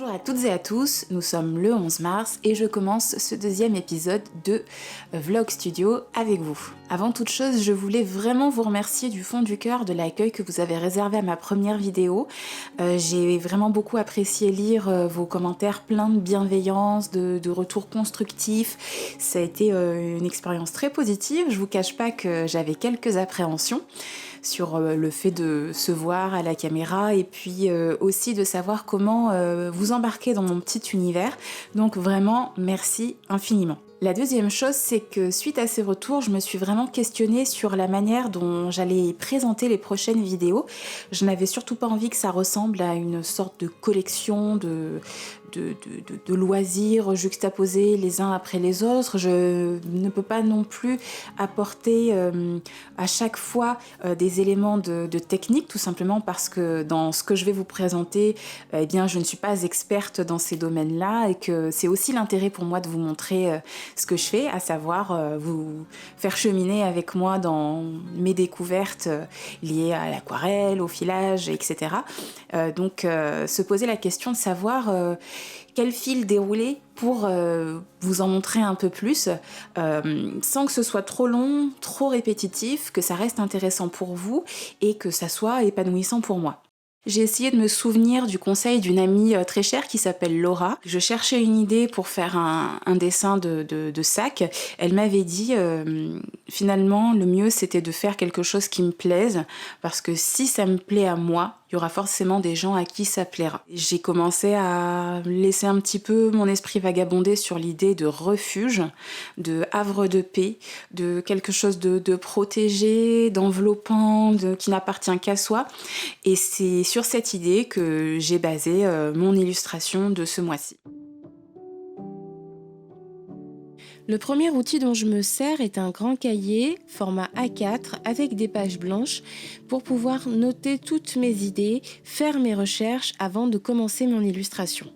Bonjour à toutes et à tous, nous sommes le 11 mars et je commence ce deuxième épisode de Vlog Studio avec vous. Avant toute chose, je voulais vraiment vous remercier du fond du cœur de l'accueil que vous avez réservé à ma première vidéo. J'ai vraiment beaucoup apprécié lire vos commentaires pleins de bienveillance, de retours constructifs. Ça a été une expérience très positive, je vous cache pas que j'avais quelques appréhensions sur le fait de se voir à la caméra et puis aussi de savoir comment vous embarquer dans mon petit univers. Donc vraiment, merci infiniment. La deuxième chose, c'est que suite à ces retours, je me suis vraiment questionnée sur la manière dont j'allais présenter les prochaines vidéos. Je n'avais surtout pas envie que ça ressemble à une sorte de collection de loisirs juxtaposés les uns après les autres. Je ne peux pas non plus apporter à chaque fois des éléments de technique, tout simplement parce que dans ce que je vais vous présenter, eh bien, je ne suis pas experte dans ces domaines-là et que c'est aussi l'intérêt pour moi de vous montrer ce que je fais, à savoir vous faire cheminer avec moi dans mes découvertes liées à l'aquarelle, au filage, etc. Donc se poser la question de savoir quel fil dérouler pour vous en montrer un peu plus, sans que ce soit trop long, trop répétitif, que ça reste intéressant pour vous et que ça soit épanouissant pour moi. J'ai essayé de me souvenir du conseil d'une amie très chère qui s'appelle Laura. Je cherchais une idée pour faire un dessin de sac. Elle m'avait dit finalement le mieux c'était de faire quelque chose qui me plaise parce que si ça me plaît à moi, il y aura forcément des gens à qui ça plaira. J'ai commencé à laisser un petit peu mon esprit vagabonder sur l'idée de refuge, de havre de paix, de quelque chose de protégé, d'enveloppant, qui n'appartient qu'à soi. Et c'est sur cette idée que j'ai basé mon illustration de ce mois-ci. Le premier outil dont je me sers est un grand cahier, format A4, avec des pages blanches, pour pouvoir noter toutes mes idées, faire mes recherches avant de commencer mon illustration.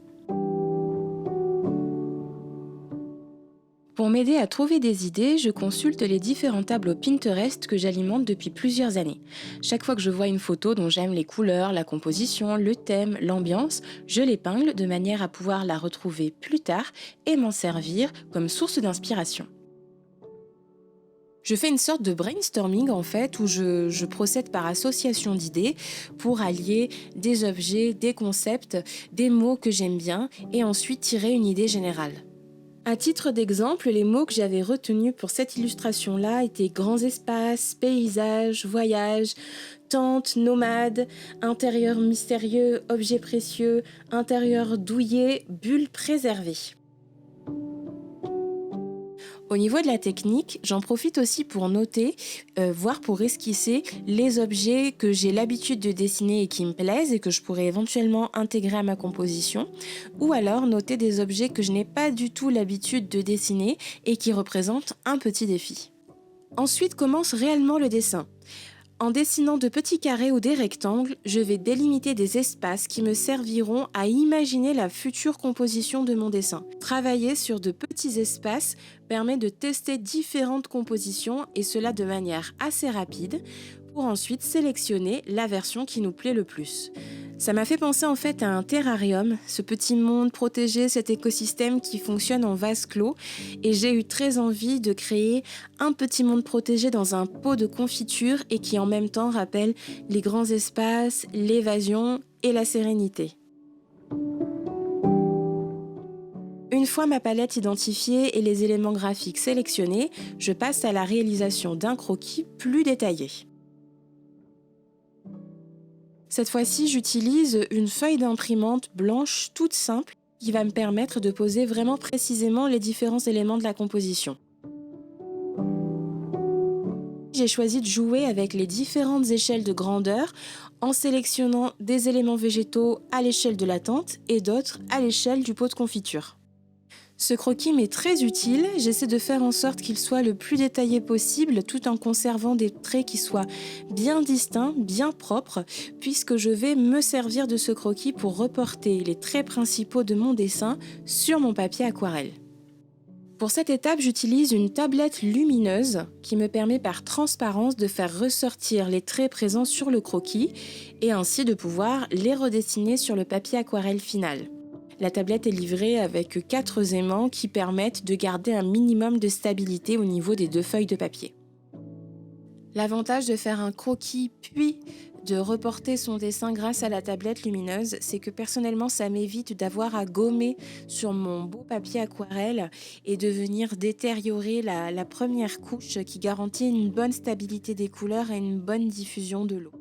Pour m'aider à trouver des idées, je consulte les différents tableaux Pinterest que j'alimente depuis plusieurs années. Chaque fois que je vois une photo dont j'aime les couleurs, la composition, le thème, l'ambiance, je l'épingle de manière à pouvoir la retrouver plus tard et m'en servir comme source d'inspiration. Je fais une sorte de brainstorming en fait où je procède par association d'idées pour allier des objets, des concepts, des mots que j'aime bien et ensuite tirer une idée générale. À titre d'exemple, les mots que j'avais retenus pour cette illustration-là étaient grands espaces, paysages, voyages, tente, nomade, intérieur mystérieux, objets précieux, intérieur douillet, bulles préservées. Au niveau de la technique, j'en profite aussi pour noter, voire pour esquisser les objets que j'ai l'habitude de dessiner et qui me plaisent et que je pourrais éventuellement intégrer à ma composition, ou alors noter des objets que je n'ai pas du tout l'habitude de dessiner et qui représentent un petit défi. Ensuite commence réellement le dessin. En dessinant de petits carrés ou des rectangles, je vais délimiter des espaces qui me serviront à imaginer la future composition de mon dessin. Travailler sur de petits espaces permet de tester différentes compositions et cela de manière assez rapide pour ensuite sélectionner la version qui nous plaît le plus. Ça m'a fait penser en fait à un terrarium, ce petit monde protégé, cet écosystème qui fonctionne en vase clos. Et j'ai eu très envie de créer un petit monde protégé dans un pot de confiture et qui en même temps rappelle les grands espaces, l'évasion et la sérénité. Une fois ma palette identifiée et les éléments graphiques sélectionnés, je passe à la réalisation d'un croquis plus détaillé. Cette fois-ci, j'utilise une feuille d'imprimante blanche toute simple qui va me permettre de poser vraiment précisément les différents éléments de la composition. J'ai choisi de jouer avec les différentes échelles de grandeur en sélectionnant des éléments végétaux à l'échelle de la tente et d'autres à l'échelle du pot de confiture. Ce croquis m'est très utile, j'essaie de faire en sorte qu'il soit le plus détaillé possible tout en conservant des traits qui soient bien distincts, bien propres, puisque je vais me servir de ce croquis pour reporter les traits principaux de mon dessin sur mon papier aquarelle. Pour cette étape, j'utilise une tablette lumineuse qui me permet par transparence de faire ressortir les traits présents sur le croquis et ainsi de pouvoir les redessiner sur le papier aquarelle final. La tablette est livrée avec 4 aimants qui permettent de garder un minimum de stabilité au niveau des 2 feuilles de papier. L'avantage de faire un croquis puis de reporter son dessin grâce à la tablette lumineuse, c'est que personnellement, ça m'évite d'avoir à gommer sur mon beau papier aquarelle et de venir détériorer la première couche qui garantit une bonne stabilité des couleurs et une bonne diffusion de l'eau.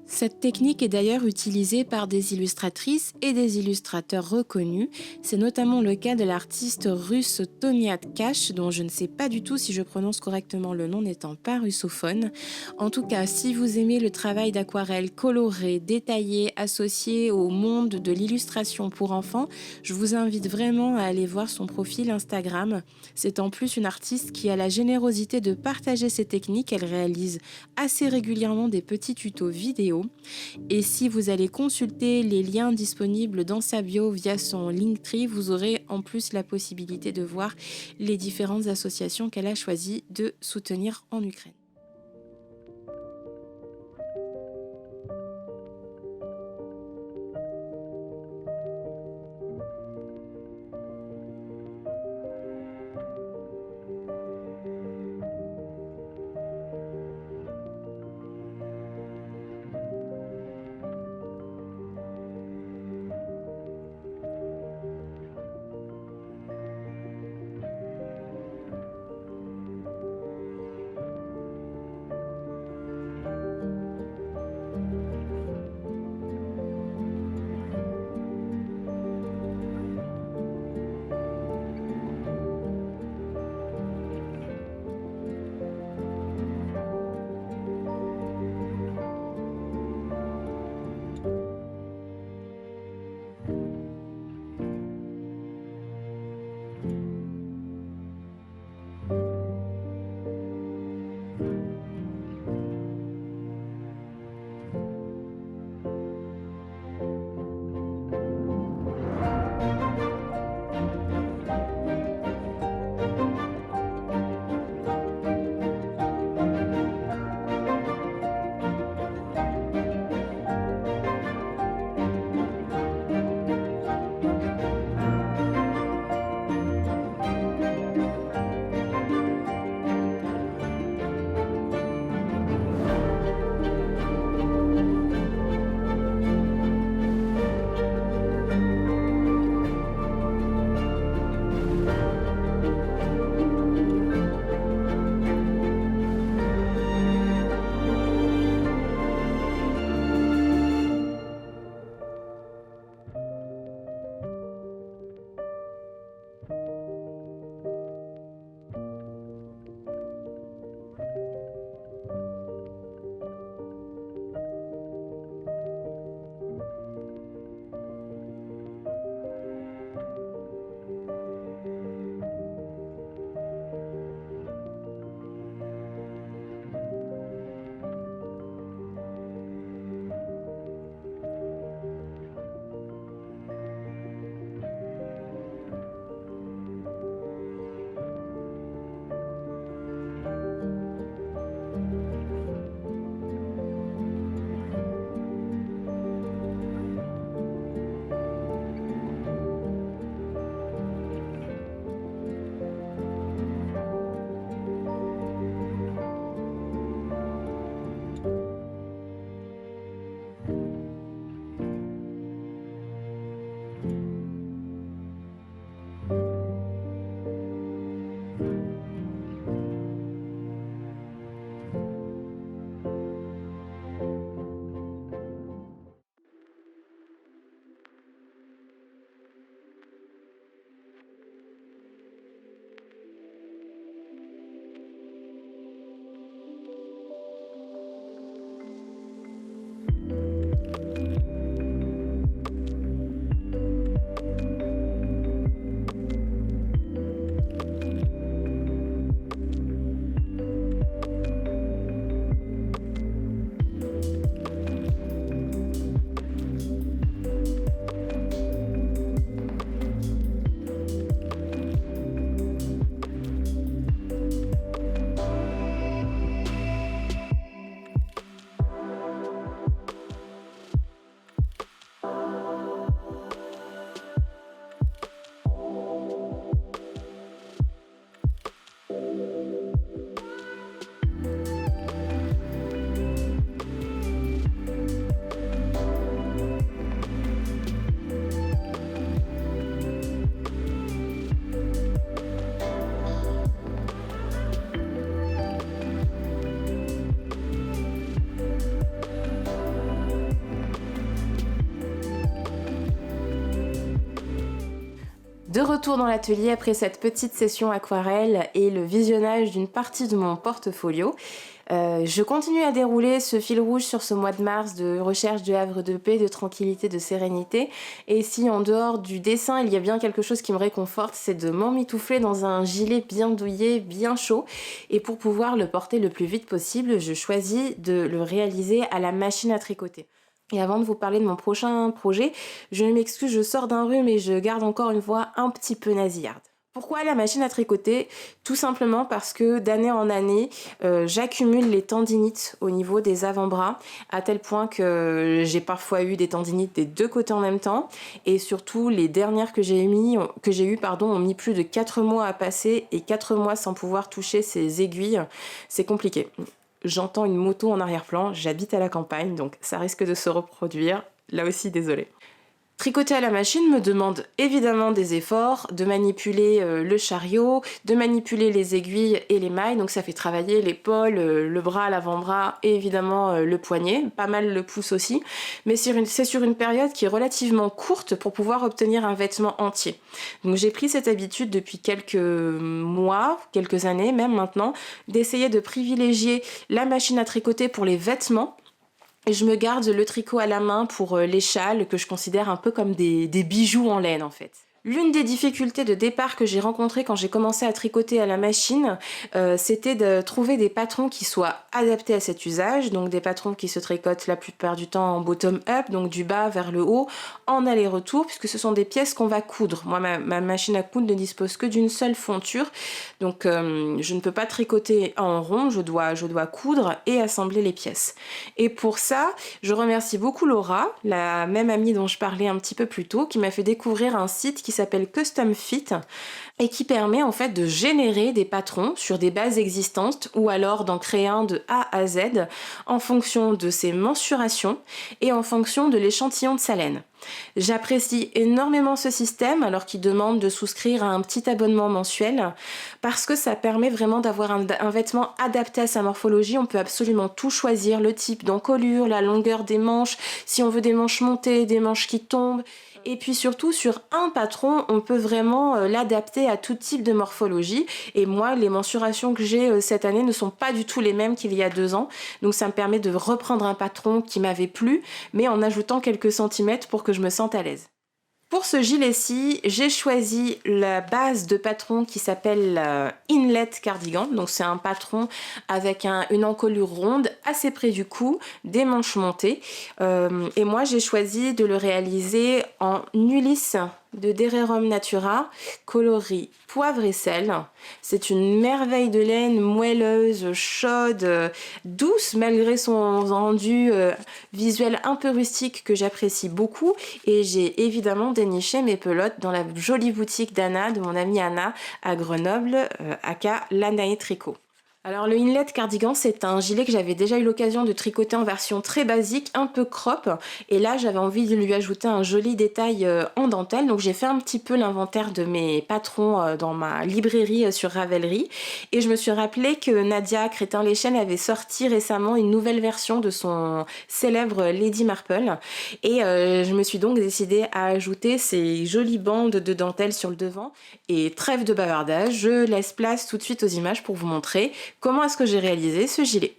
Cette technique est d'ailleurs utilisée par des illustratrices et des illustrateurs reconnus. C'est notamment le cas de l'artiste russe Tonia Tkash, dont je ne sais pas du tout si je prononce correctement le nom n'étant pas russophone. En tout cas, si vous aimez le travail d'aquarelle coloré, détaillé, associé au monde de l'illustration pour enfants, je vous invite vraiment à aller voir son profil Instagram. C'est en plus une artiste qui a la générosité de partager ses techniques. Elle réalise assez régulièrement des petits tutos vidéo. Et si vous allez consulter les liens disponibles dans sa bio via son Linktree, vous aurez en plus la possibilité de voir les différentes associations qu'elle a choisi de soutenir en Ukraine. De retour dans l'atelier après cette petite session aquarelle et le visionnage d'une partie de mon portfolio, je continue à dérouler ce fil rouge sur ce mois de mars de recherche de havre de paix, de tranquillité, de sérénité. Et si en dehors du dessin, il y a bien quelque chose qui me réconforte, c'est de m'emmitoufler dans un gilet bien douillet, bien chaud. Et pour pouvoir le porter le plus vite possible, je choisis de le réaliser à la machine à tricoter. Et avant de vous parler de mon prochain projet, je m'excuse, je sors d'un rhume et je garde encore une voix un petit peu nasillarde. Pourquoi la machine à tricoter? Tout simplement parce que d'année en année, j'accumule les tendinites au niveau des avant-bras, à tel point que j'ai parfois eu des tendinites des deux côtés en même temps. Et surtout, les dernières que j'ai eues, ont mis plus de 4 mois à passer, et 4 mois sans pouvoir toucher ces aiguilles, c'est compliqué. J'entends une moto en arrière-plan, j'habite à la campagne, donc ça risque de se reproduire. Là aussi, désolée. Tricoter à la machine me demande évidemment des efforts, de manipuler le chariot, de manipuler les aiguilles et les mailles, donc ça fait travailler l'épaule, le bras, l'avant-bras et évidemment le poignet, pas mal le pouce aussi, mais c'est sur une période qui est relativement courte pour pouvoir obtenir un vêtement entier. Donc j'ai pris cette habitude depuis quelques mois, quelques années même maintenant, d'essayer de privilégier la machine à tricoter pour les vêtements. Et je me garde le tricot à la main pour les châles que je considère un peu comme des bijoux en laine en fait. L'une des difficultés de départ que j'ai rencontrées quand j'ai commencé à tricoter à la machine, c'était de trouver des patrons qui soient adaptés à cet usage, donc des patrons qui se tricotent la plupart du temps en bottom-up, donc du bas vers le haut, en aller-retour, puisque ce sont des pièces qu'on va coudre. Moi, ma machine à coudre ne dispose que d'une seule fonture, donc je ne peux pas tricoter en rond, je dois coudre et assembler les pièces. Et pour ça, je remercie beaucoup Laura, la même amie dont je parlais un petit peu plus tôt, qui m'a fait découvrir un site qui s'appelle Custom Fit et qui permet en fait de générer des patrons sur des bases existantes ou alors d'en créer un de A à Z en fonction de ses mensurations et en fonction de l'échantillon de sa laine. J'apprécie énormément ce système alors qu'il demande de souscrire à un petit abonnement mensuel parce que ça permet vraiment d'avoir un vêtement adapté à sa morphologie. On peut absolument tout choisir, le type d'encolure, la longueur des manches, si on veut des manches montées, des manches qui tombent. Et puis surtout, sur un patron, on peut vraiment l'adapter à tout type de morphologie. Et moi, les mensurations que j'ai cette année ne sont pas du tout les mêmes qu'il y a 2 ans. Donc ça me permet de reprendre un patron qui m'avait plu, mais en ajoutant quelques centimètres pour que je me sente à l'aise. Pour ce gilet-ci, j'ai choisi la base de patron qui s'appelle Inlet Cardigan. Donc c'est un patron avec une encolure ronde assez près du cou, des manches montées. Et moi j'ai choisi de le réaliser en Ulysse de Dererum Natura, coloris poivre et sel. C'est une merveille de laine moelleuse, chaude, douce malgré son rendu visuel un peu rustique que j'apprécie beaucoup. Et j'ai évidemment déniché mes pelotes dans la jolie boutique d'Anna, de mon amie Anna, à Grenoble, aka Lanae Tricot. Alors le Inlet Cardigan, c'est un gilet que j'avais déjà eu l'occasion de tricoter en version très basique, un peu crop, et là j'avais envie de lui ajouter un joli détail en dentelle, donc j'ai fait un petit peu l'inventaire de mes patrons dans ma librairie sur Ravelry, et je me suis rappelé que Nadia Crétin-Lechen avait sorti récemment une nouvelle version de son célèbre Lady Marple, et je me suis donc décidée à ajouter ces jolies bandes de dentelle sur le devant, et trêve de bavardage, je laisse place tout de suite aux images pour vous montrer comment est-ce que j'ai réalisé ce gilet.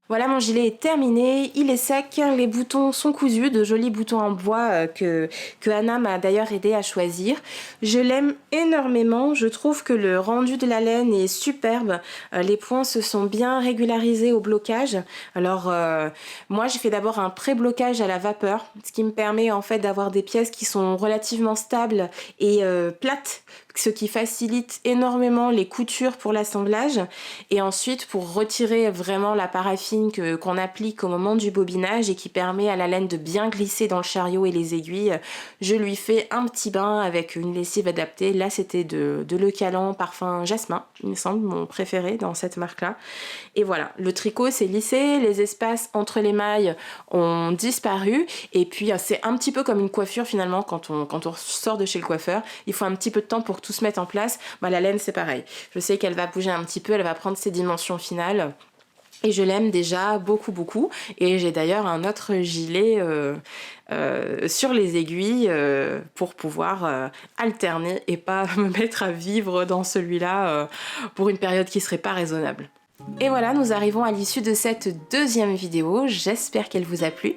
Voilà, mon gilet est terminé, il est sec, les boutons sont cousus, de jolis boutons en bois que Anna m'a d'ailleurs aidé à choisir. Je l'aime énormément, je trouve que le rendu de la laine est superbe, les points se sont bien régularisés au blocage. Alors moi j'ai fait d'abord un pré-blocage à la vapeur, ce qui me permet en fait d'avoir des pièces qui sont relativement stables et plates, ce qui facilite énormément les coutures pour l'assemblage. Et ensuite, pour retirer vraiment la paraffine qu'on applique au moment du bobinage et qui permet à la laine de bien glisser dans le chariot et les aiguilles, je lui fais un petit bain avec une lessive adaptée. Là, c'était de Le Calan parfum jasmin, il me semble, mon préféré dans cette marque-là. Et voilà, le tricot s'est lissé, les espaces entre les mailles ont disparu. Et puis, c'est un petit peu comme une coiffure finalement quand on sort de chez le coiffeur. Il faut un petit peu de temps pour tout se mettre en place. La laine, c'est pareil. Je sais qu'elle va bouger un petit peu, elle va prendre ses dimensions finales. Et je l'aime déjà beaucoup beaucoup. Et j'ai d'ailleurs un autre gilet sur les aiguilles pour pouvoir alterner et pas me mettre à vivre dans celui-là pour une période qui serait pas raisonnable. Et voilà, nous arrivons à l'issue de cette deuxième vidéo. J'espère qu'elle vous a plu.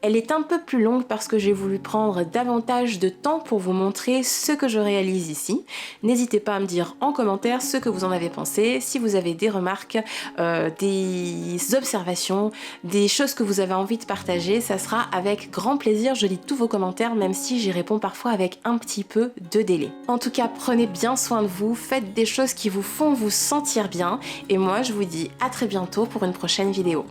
Elle est un peu plus longue parce que j'ai voulu prendre davantage de temps pour vous montrer ce que je réalise ici. N'hésitez pas à me dire en commentaire ce que vous en avez pensé, si vous avez des remarques, des observations, des choses que vous avez envie de partager, ça sera avec grand plaisir. Je lis tous vos commentaires, même si j'y réponds parfois avec un petit peu de délai. En tout cas, prenez bien soin de vous, faites des choses qui vous font vous sentir bien, et moi je vous dis à très bientôt pour une prochaine vidéo.